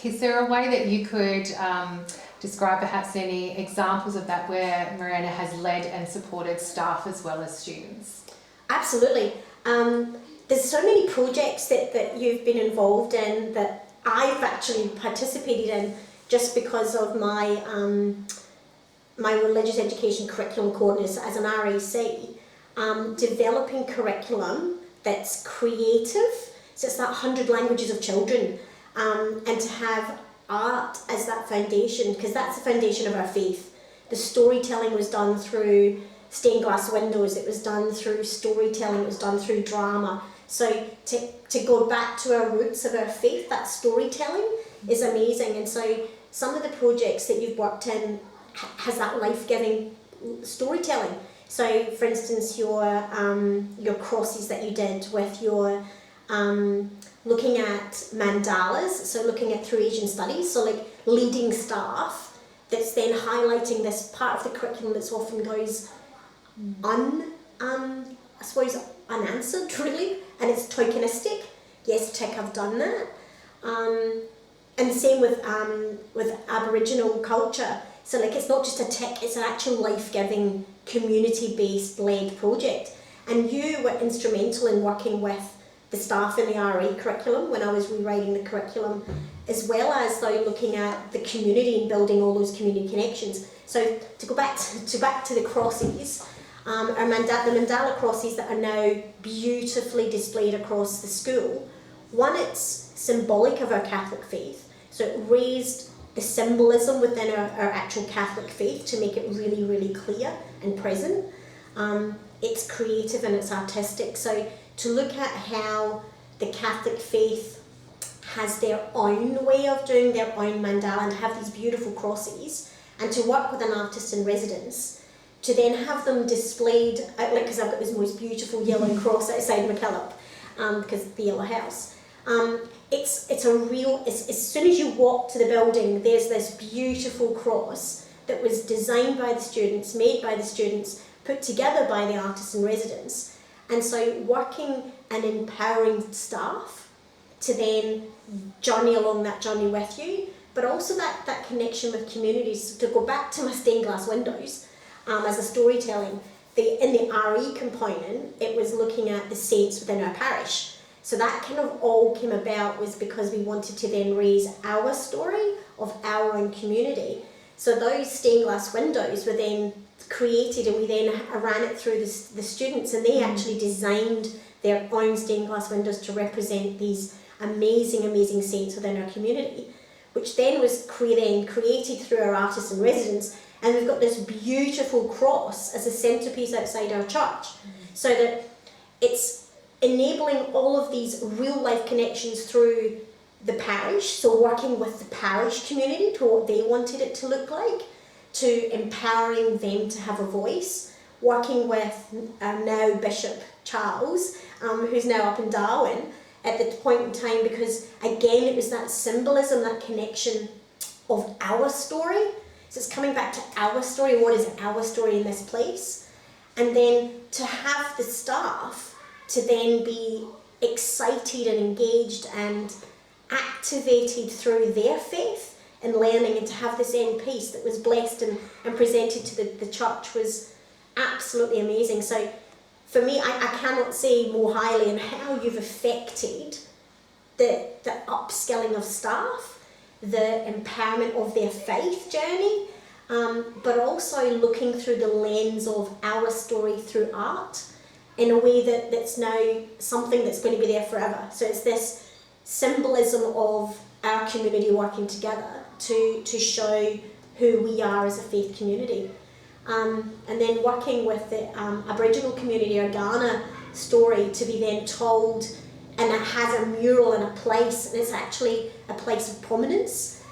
Is there a way that you could describe perhaps any examples of that where Miranda has led and supported staff as well as students? Absolutely. There's so many projects that you've been involved in that I've actually participated in just because of my my religious education curriculum coordinator as an RAC, developing curriculum that's creative. So it's that 100 languages of children, and to have art as that foundation, because that's the foundation of our faith. The storytelling was done through stained glass windows, it was done through storytelling, it was done through drama. So to go back to our roots of our faith, that storytelling is amazing. And so some of the projects that you've worked in has that life-giving storytelling. So for instance, your crosses that you did with your looking at mandalas, so looking at through Asian studies, so like leading staff that's then highlighting this part of the curriculum that's often goes unanswered really, and it's tokenistic. Yes, tick, I've done that. And the same with Aboriginal culture. So like it's not just a tick, it's an actual life-giving, community-based led project. And you were instrumental in working with the staff in the RE curriculum when I was rewriting the curriculum, as well as though looking at the community and building all those community connections. So to go back to the crosses, the mandala crosses that are now beautifully displayed across the school. One, it's symbolic of our Catholic faith, so it raised the symbolism within our actual Catholic faith to make it really, really clear and present. It's creative and it's artistic. So to look at how the Catholic faith has their own way of doing their own mandala and to have these beautiful crosses, and to work with an artist in residence, to then have them displayed, like because I've got this most beautiful yellow cross outside McKillop, because of the yellow house. It's a real, as soon as you walk to the building, there's this beautiful cross that was designed by the students, made by the students, put together by the artists in residence. And so working and empowering staff to then journey along that journey with you, but also that connection with communities. To go back to my stained glass windows, as a storytelling, in the RE component, it was looking at the saints within our parish. So that kind of all came about was because we wanted to then raise our story of our own community. So those stained glass windows were then created, and we then ran it through the students, and they actually designed their own stained glass windows to represent these amazing, amazing saints within our community, which then was created through our artists in residence. And we've got this beautiful cross as a centrepiece outside our church, so that it's enabling all of these real life connections through the parish, so working with the parish community to what they wanted it to look like, to empowering them to have a voice, working with now Bishop Charles, who's now up in Darwin at the point in time, because again it was that symbolism, that connection of our story. So it's coming back to our story, what is our story in this place? And then to have the staff to then be excited and engaged and activated through their faith and learning, and to have this end piece that was blessed and presented to the church was absolutely amazing. So for me, I cannot say more highly on how you've affected the upskilling of staff, the empowerment of their faith journey, but also looking through the lens of our story through art in a way that's now something that's going to be there forever. So it's this symbolism of our community working together to show who we are as a faith community. And then working with the Aboriginal community, our Ghana story, to be then told, and it has a mural and a place, and it's actually a place of prominence.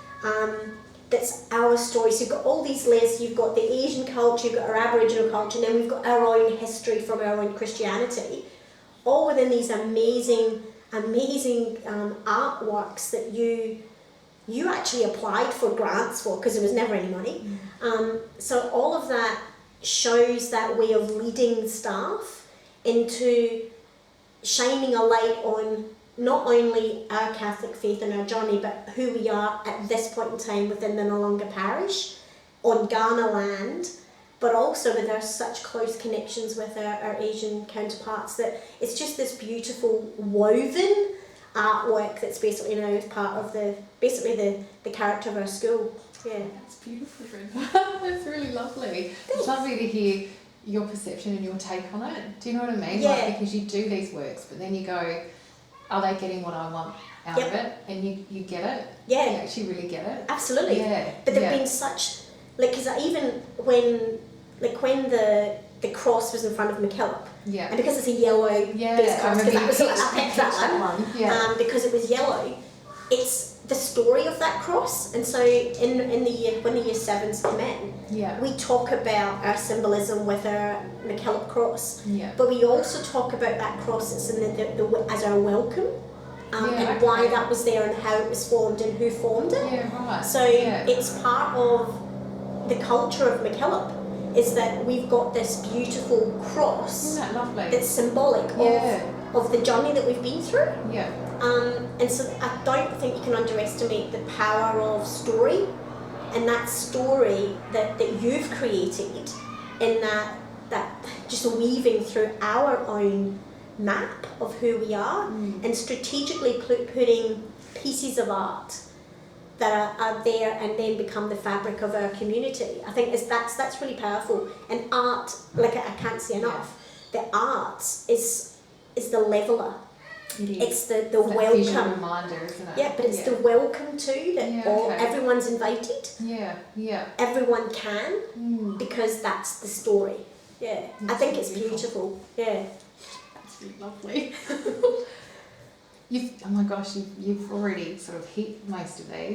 That's our story. So you've got all these layers. You've got the Asian culture, you've got our Aboriginal culture, and then we've got our own history from our own Christianity, all within these amazing, amazing artworks that you actually applied for grants for, because there was never any money. So all of that shows that way of leading staff into shining a light on not only our Catholic faith and our journey, but who we are at this point in time within the Noongar parish, on Ghana land, but also with our such close connections with our Asian counterparts, that it's just this beautiful woven artwork that's basically now part of the character of our school. Yeah. That's beautiful, Brenda. That's really lovely. It's lovely to hear your perception and your take on it. Do you know what I mean? Yeah. Like, because you do these works, but then you go, are they getting what I want out of it? And you get it. Yeah. You actually really get it. Absolutely. Yeah. But there've been such, like, because even when the cross was in front of McKillop, Yeah. and because it's a yellow base cross, because I picked that one. Yeah. Because it was yellow, it's the story of that cross. And so in the year, when the year sevens come in, Yeah. we talk about our symbolism with our McKillop cross, Yeah. but we also talk about that cross as, as our welcome, and why that was there and how it was formed and who formed it. Yeah, right. So it's part of the culture of McKillop, is that we've got this beautiful cross. Isn't that lovely? That's symbolic of the journey that we've been through. Yeah. And so I don't think you can underestimate the power of story, and that story that you've created, in that just weaving through our own map of who we are, and strategically putting pieces of art that are there and then become the fabric of our community. I think that's really powerful. And art, like I can't say enough, the arts is the leveler. It is. It's the Visual welcome. reminder, isn't it? Yeah, but it's the welcome too, that everyone's invited. Yeah, yeah. Everyone can, because that's the story. Yeah, I think it's beautiful. Yeah. That's really lovely. Oh my gosh, you've already sort of hit most of these.